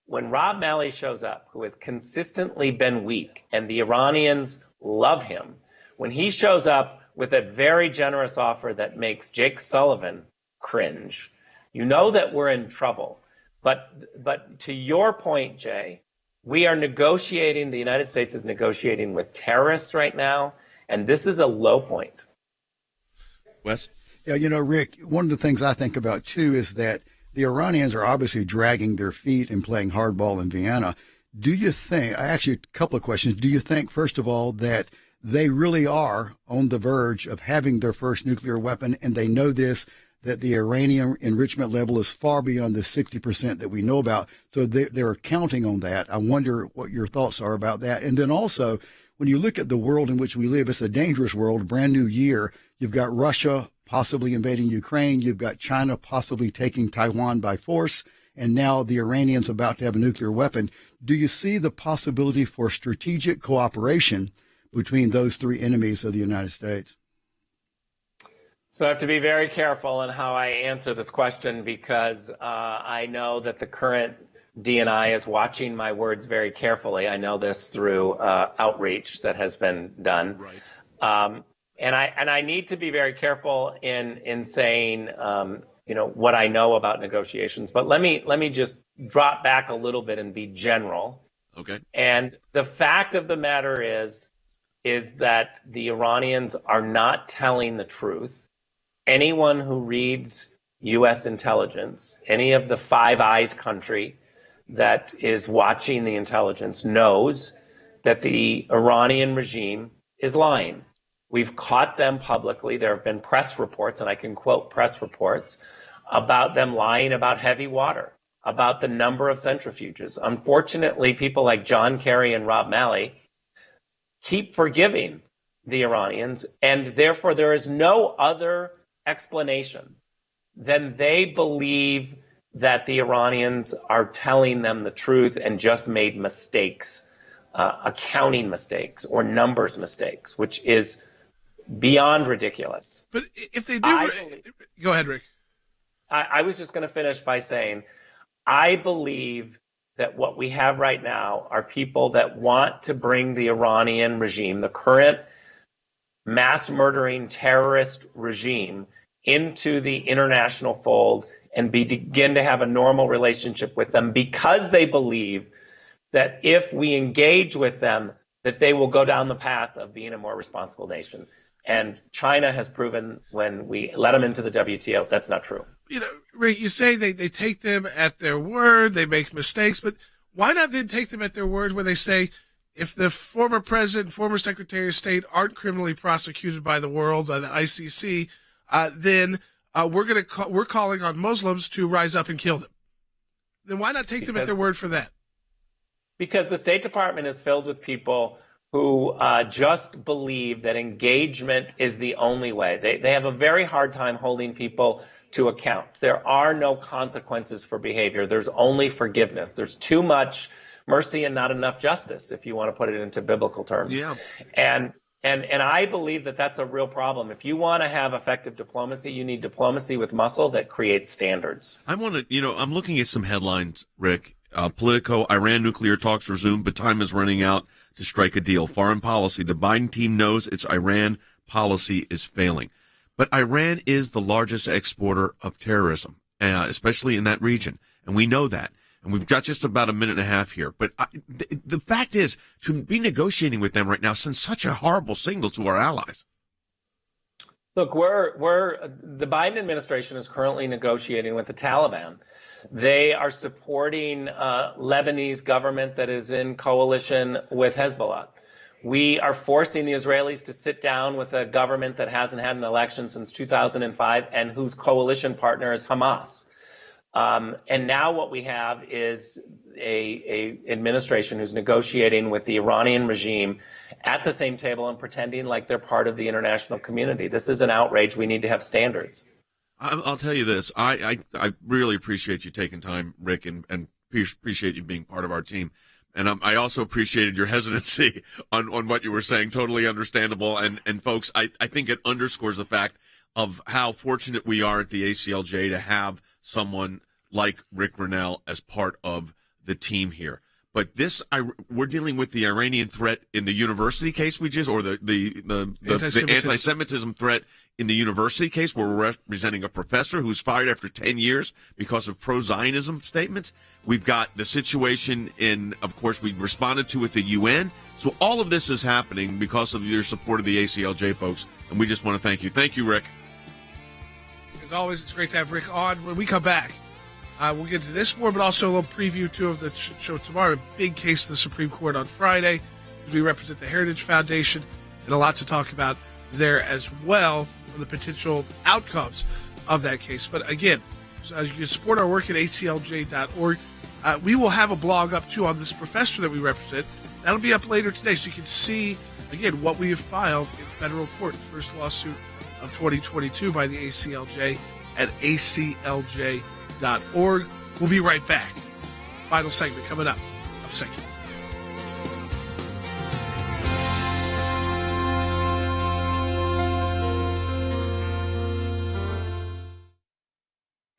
When Rob Malley shows up, who has consistently been weak, and the Iranians love him, when he shows up with a very generous offer that makes Jake Sullivan cringe, you know that we're in trouble. But to your point, Jay, we are negotiating, the United States is negotiating with terrorists right now, and this is a low point. Wes? Yeah, Rick, one of the things I think about, too, is that the Iranians are obviously dragging their feet and playing hardball in Vienna. Do you think, actually, a couple of questions. Do you think, first of all, that they really are on the verge of having their first nuclear weapon, and they know this, that the Iranian enrichment level is far beyond the 60% that we know about, so they're counting on that? I wonder what your thoughts are about that. And then also, when you look at the world in which we live, it's a dangerous world, a brand new year. You've got Russia possibly invading Ukraine. You've got China possibly taking Taiwan by force. And now the Iranians about to have a nuclear weapon. Do you see the possibility for strategic cooperation between those three enemies of the United States? So I have to be very careful in how I answer this question because I know that the current DNI is watching my words very carefully. I know this through outreach that has been done. Right. And I need to be very careful in saying, what I know about negotiations. But let me just drop back a little bit and be general. Okay. And the fact of the matter is that the Iranians are not telling the truth. Anyone who reads U.S. intelligence, any of the Five Eyes country that is watching the intelligence knows that the Iranian regime is lying. We've caught them publicly. There have been press reports, and I can quote press reports, about them lying about heavy water, about the number of centrifuges. Unfortunately, people like John Kerry and Rob Malley keep forgiving the Iranians, and therefore there is no other explanation than they believe that the Iranians are telling them the truth and just made mistakes, accounting mistakes or numbers mistakes, which is beyond ridiculous. But if they do, go ahead, Rick. I was just going to finish by saying, I believe that what we have right now are people that want to bring the Iranian regime, the current mass murdering terrorist regime, into the international fold and begin to have a normal relationship with them because they believe that if we engage with them, that they will go down the path of being a more responsible nation. And China has proven when we let them into the WTO, that's not true. Rick, you say they take them at their word, they make mistakes, but why not then take them at their word when they say, if the former president, former secretary of state aren't criminally prosecuted by the world, by the ICC, then we're calling on Muslims to rise up and kill them. Then why not take them at their word for that? Because the State Department is filled with people who just believe that engagement is the only way. They have a very hard time holding people to account. There are no consequences for behavior. There's only forgiveness. There's too much mercy and not enough justice, if you want to put it into biblical terms. Yeah. And I believe that that's a real problem. If you want to have effective diplomacy, you need diplomacy with muscle that creates standards. I want to, I'm looking at some headlines, Rick. Politico, Iran nuclear talks resume, but time is running out to strike a deal. Foreign policy, the Biden team knows its Iran policy is failing. But Iran is the largest exporter of terrorism, especially in that region. And we know that. And we've got just about a minute and a half here. But the fact is, to be negotiating with them right now sends such a horrible signal to our allies. Look, the Biden administration is currently negotiating with the Taliban. They are supporting Lebanese government that is in coalition with Hezbollah. We are forcing the Israelis to sit down with a government that hasn't had an election since 2005 and whose coalition partner is Hamas. And now what we have is a administration who's negotiating with the Iranian regime at the same table and pretending like they're part of the international community. This is an outrage. We need to have standards. I'll tell you this. I really appreciate you taking time, Rick, and appreciate you being part of our team. And I also appreciated your hesitancy on what you were saying. Totally understandable. And folks, I think it underscores the fact of how fortunate we are at the ACLJ to have someone like Rick Grinnell as part of the team here. But we're dealing with the Iranian threat in the university case or the anti-Semitism threat in the university case, where we're representing a professor who's fired after 10 years because of pro-Zionism statements. We've got the situation of course, we responded to at the UN. So all of this is happening because of your support of the ACLJ, folks. And we just want to thank you. Thank you, Rick. As always, it's great to have Rick on. When we come back, we'll get to this more, but also a little preview, too, of the show tomorrow. A big case in the Supreme Court on Friday. We represent the Heritage Foundation, and a lot to talk about there as well on the potential outcomes of that case. But again, as you can support our work at aclj.org, we will have a blog up, too, on this professor that we represent. That'll be up later today, so you can see, again, what we have filed in federal court, the first lawsuit of 2022 by the ACLJ at aclj.org. We'll be right back. Final segment coming up of Sekulow.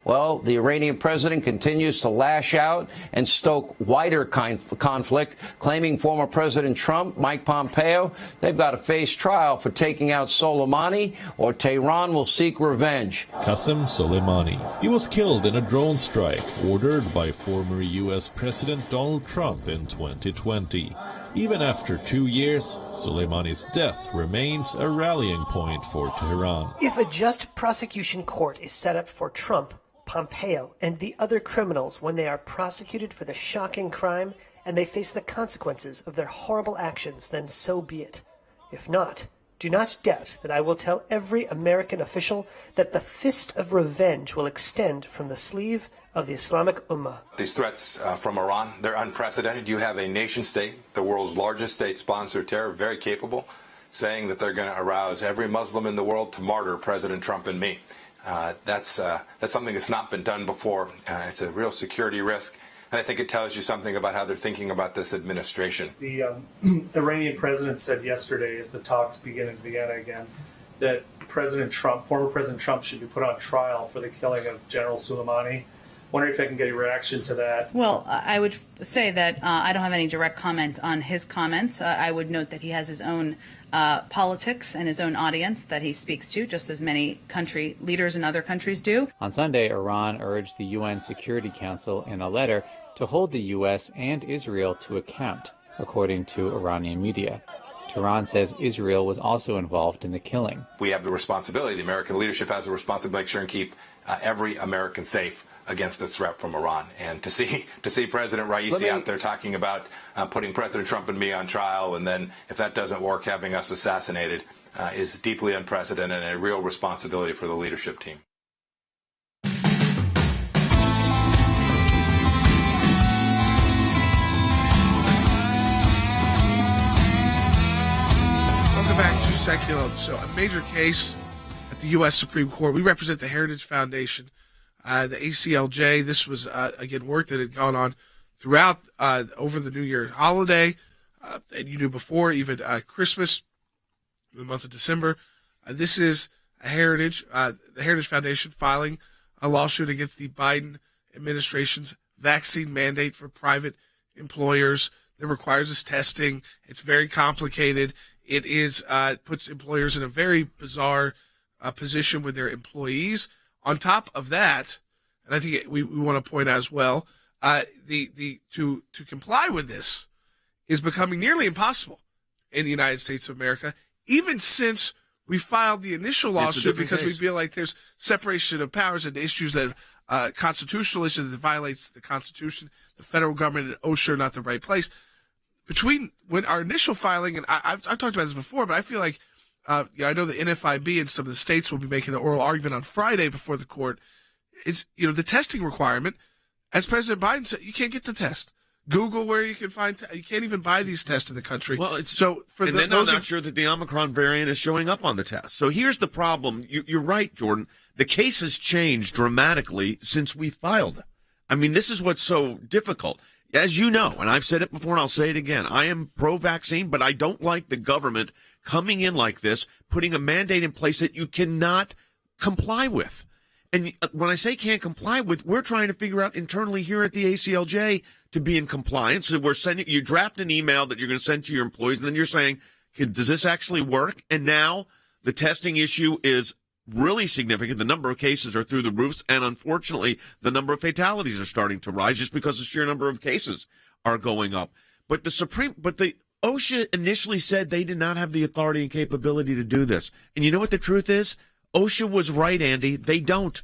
Well, the Iranian president continues to lash out and stoke wider conflict, claiming former President Trump, Mike Pompeo, they've got to face trial for taking out Soleimani, or Tehran will seek revenge. Qasem Soleimani. He was killed in a drone strike ordered by former U.S. President Donald Trump in 2020. Even after 2 years, Soleimani's death remains a rallying point for Tehran. If a just prosecution court is set up for Trump, Pompeo, and the other criminals when they are prosecuted for the shocking crime and they face the consequences of their horrible actions, then so be it. If not, do not doubt that I will tell every American official that the fist of revenge will extend from the sleeve of the Islamic Ummah. These threats from Iran, they're unprecedented. You have a nation state, the world's largest state sponsor of terror, very capable, saying that they're going to arouse every Muslim in the world to martyr President Trump and me. That's something that's not been done before. It's a real security risk, and I think it tells you something about how they're thinking about this administration. The Iranian president said yesterday, as the talks begin in Vienna again, that former President Trump, should be put on trial for the killing of General Soleimani. Wondering if I can get a reaction to that. Well, I would say that I don't have any direct comment on his comments. I would note that he has his own politics and his own audience that he speaks to, just as many country leaders in other countries do. On Sunday, Iran urged the UN Security Council in a letter to hold the U.S. and Israel to account, according to Iranian media. Tehran says Israel was also involved in the killing. We have the responsibility, the American leadership has the responsibility to make sure and keep every American safe against the threat from Iran. And to see President Raisi out there talking about putting President Trump and me on trial, and then if that doesn't work, having us assassinated, is deeply unprecedented and a real responsibility for the leadership team. Welcome back to Sekulow. So a major case at the U.S. Supreme Court. We represent the Heritage Foundation, the ACLJ. This was, again, work that had gone on throughout over the New Year holiday. And you knew before, even Christmas, the month of December. This is the Heritage Foundation filing a lawsuit against the Biden administration's vaccine mandate for private employers that requires this testing. It's very complicated. It is puts employers in a very bizarre position with their employees. On top of that, and I think we want to point out as well, to comply with this is becoming nearly impossible in the United States of America, even since we filed the initial lawsuit, because we feel like there's separation of powers and issues that constitutional issues that violates the Constitution. The federal government and OSHA are not the right place. Between when our initial filing, and I've talked about this before, but I feel like I know the NFIB and some of the states will be making the oral argument on Friday before the court. Is the testing requirement, as President Biden said, you can't get the test. Google where you can find. You can't even buy these tests in the country. Well, I'm not sure that the Omicron variant is showing up on the test. So here's the problem. You're right, Jordan. The case has changed dramatically since we filed. I mean, this is what's so difficult. As you know, and I've said it before and I'll say it again, I am pro-vaccine, but I don't like the government coming in like this, putting a mandate in place that you cannot comply with. And when I say can't comply with, we're trying to figure out internally here at the ACLJ to be in compliance. So you draft an email that you're going to send to your employees, and then you're saying, does this actually work? And now the testing issue is really significant. The number of cases are through the roofs, and unfortunately, the number of fatalities are starting to rise just because the sheer number of cases are going up. But the OSHA initially said they did not have the authority and capability to do this. And you know what the truth is? OSHA was right, Andy. They don't.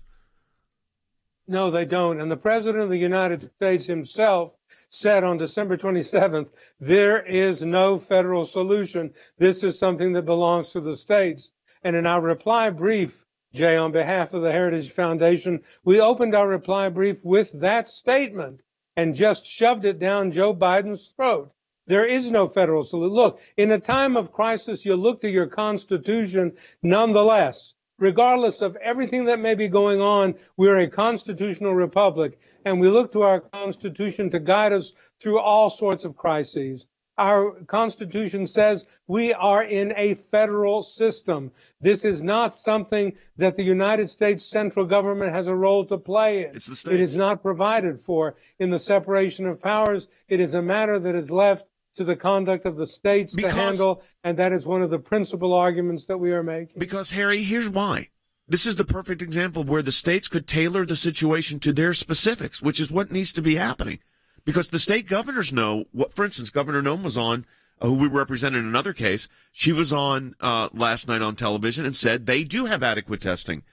No, they don't. And the President of the United States himself said on December 27th, there is no federal solution. This is something that belongs to the states. And in our reply brief, Jay, on behalf of the Heritage Foundation, we opened our reply brief with that statement and just shoved it down Joe Biden's throat. There is no federal solution. Look, in a time of crisis, you look to your Constitution nonetheless. Regardless of everything that may be going on, we're a constitutional republic, and we look to our Constitution to guide us through all sorts of crises. Our Constitution says we are in a federal system. This is not something that the United States central government has a role to play in. It's the states. It is not provided for in the separation of powers. It is a matter that is left to the conduct of the states to handle, and that is one of the principal arguments that we are making. Because, Harry, here's why. This is the perfect example of where the states could tailor the situation to their specifics, which is what needs to be happening. Because the state governors know what, for instance, Governor Nome was on, who we represent in another case. She was on last night on television and said they do have adequate testing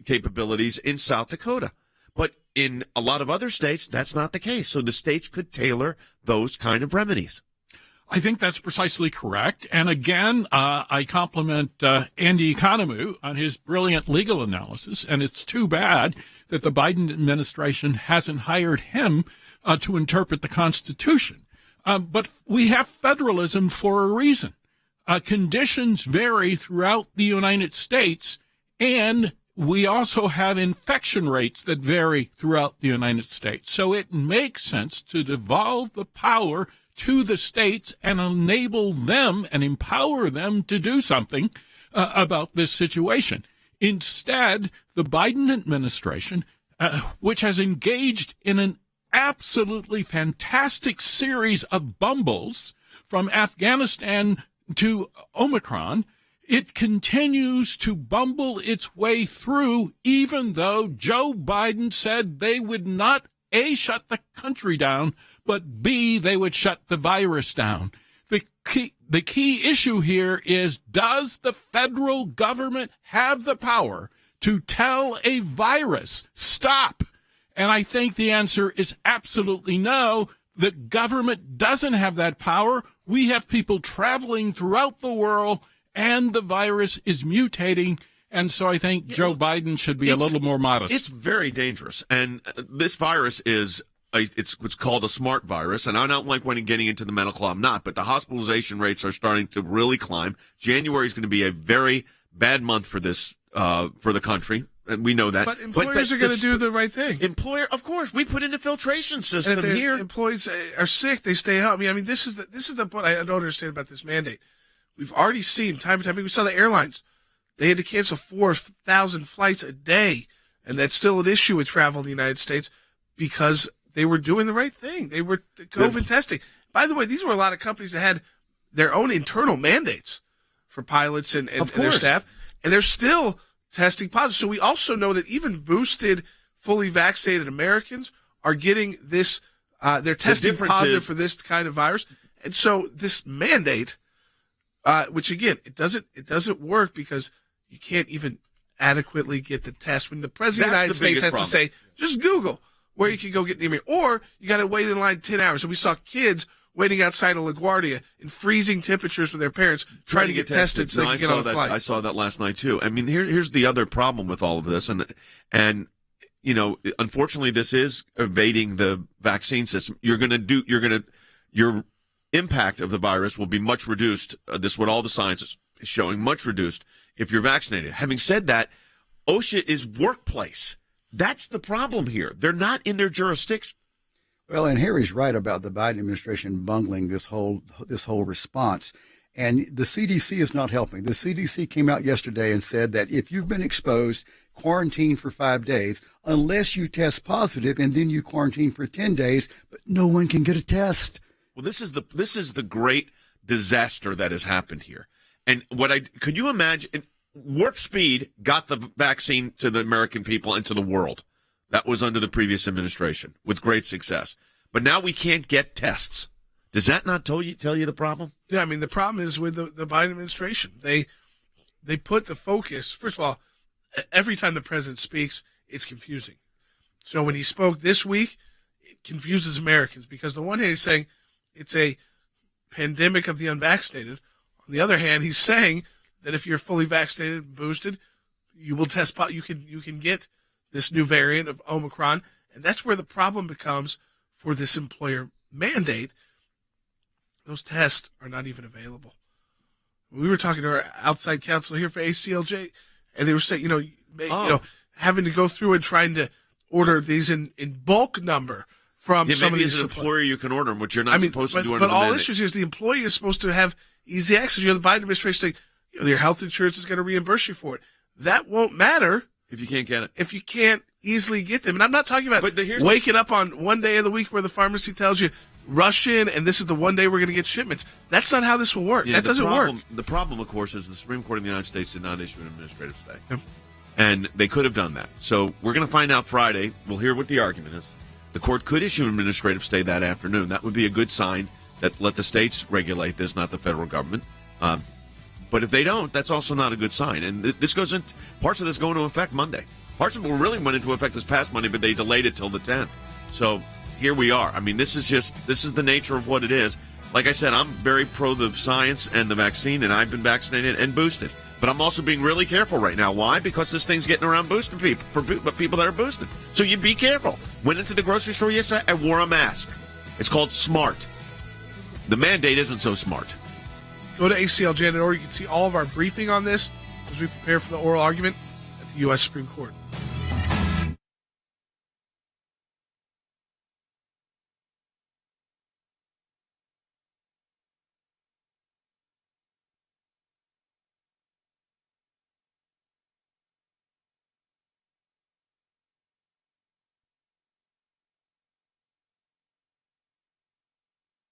capabilities in South Dakota. But in a lot of other states, that's not the case. So the states could tailor those kind of remedies. I think that's precisely correct. And again, I compliment Andy Economou on his brilliant legal analysis. And it's too bad that the Biden administration hasn't hired him to interpret the Constitution. But we have federalism for a reason. Conditions vary throughout the United States, and we also have infection rates that vary throughout the United States. So it makes sense to devolve the power to the states and enable them and empower them to do something about this situation. Instead, the Biden administration, which has engaged in an absolutely fantastic series of bumbles from Afghanistan to Omicron, it continues to bumble its way through, even though Joe Biden said they would not, A, shut the country down, but B, they would shut the virus down. The key issue here is, does the federal government have the power to tell a virus, stop? And I think the answer is absolutely no. The government doesn't have that power. We have people traveling throughout the world, and the virus is mutating. And so I think Joe Biden should be a little more modest. It's very dangerous. And this virus is it's what's called a smart virus, and I don't like when getting into the medical. I'm not, but the hospitalization rates are starting to really climb. January is going to be a very bad month for this for the country, and we know that. But employers are going to do the right thing. Employer, of course, we put in a filtration system and if here. Employees are sick, they stay home. I mean, this is the point I don't understand about this mandate. We've already seen time and time. We saw the airlines; they had to cancel 4,000 flights a day, and that's still an issue with travel in the United States because they were doing the right thing. They were COVID testing. By the way, these were a lot of companies that had their own internal mandates for pilots and their staff, and they're still testing positive. So we also know that even boosted, fully vaccinated Americans are getting this, they're testing positive for this kind of virus. And so this mandate, which again, it doesn't work because you can't even adequately get the test. When the President of the United States has to say, just Google where you can go get the or you got to wait in line 10 hours. So we saw kids waiting outside of LaGuardia in freezing temperatures with their parents trying to get tested so they can get on a flight. I saw that last night too. I mean, here's the other problem with all of this, and you know, unfortunately, this is evading the vaccine system. Your impact of the virus will be much reduced. This is what all the science is showing, much reduced if you're vaccinated. Having said that, OSHA is workplace. That's the problem here. They're not in their jurisdiction. Well, and Harry's right about the Biden administration bungling this whole response. And the CDC is not helping. The CDC came out yesterday and said that if you've been exposed, quarantine for 5 days, unless you test positive, and then you quarantine for 10 days, but no one can get a test. Well, this is the great disaster that has happened here. And could you imagine? Warp speed got the vaccine to the American people and to the world. That was under the previous administration with great success. But now we can't get tests. Does that not tell you the problem? Yeah, I mean, the problem is with the Biden administration. They put the focus, first of all, every time the president speaks, it's confusing. So when he spoke this week, it confuses Americans because on the one hand, he's saying it's a pandemic of the unvaccinated. On the other hand, he's saying that if you're fully vaccinated and boosted, you will test positive. You can get this new variant of Omicron, and that's where the problem becomes for this employer mandate. Those tests are not even available. We were talking to our outside counsel here for ACLJ, and they were saying, having to go through and trying to order these in bulk number from some of these. As an employer, you can order them, which you're not supposed to do under the mandate. But all issues is the employee is supposed to have easy access. The Biden administration saying, your health insurance is going to reimburse you for it. That won't matter if you can't get it. If you can't easily get them. And I'm not talking about waking up on one day of the week where the pharmacy tells you, rush in, and this is the one day we're going to get shipments. That's not how this will work. That doesn't work. The problem, of course, is the Supreme Court of the United States did not issue an administrative stay. Yep. And they could have done that. So we're going to find out Friday. We'll hear what the argument is. The court could issue an administrative stay that afternoon. That would be a good sign that let the states regulate this, not the federal government. But if they don't, that's also not a good sign. And this goes in, parts of this go into effect Monday. Parts of it really went into effect this past Monday, but they delayed it till the 10th. So here we are. I mean, this is the nature of what it is. Like I said, I'm very pro the science and the vaccine, and I've been vaccinated and boosted. But I'm also being really careful right now. Why? Because this thing's getting around boosted people, for people that are boosted. So you be careful. Went into the grocery store yesterday, I wore a mask. It's called smart. The mandate isn't so smart. Go to ACLJ.org. You can see all of our briefing on this as we prepare for the oral argument at the U.S. Supreme Court.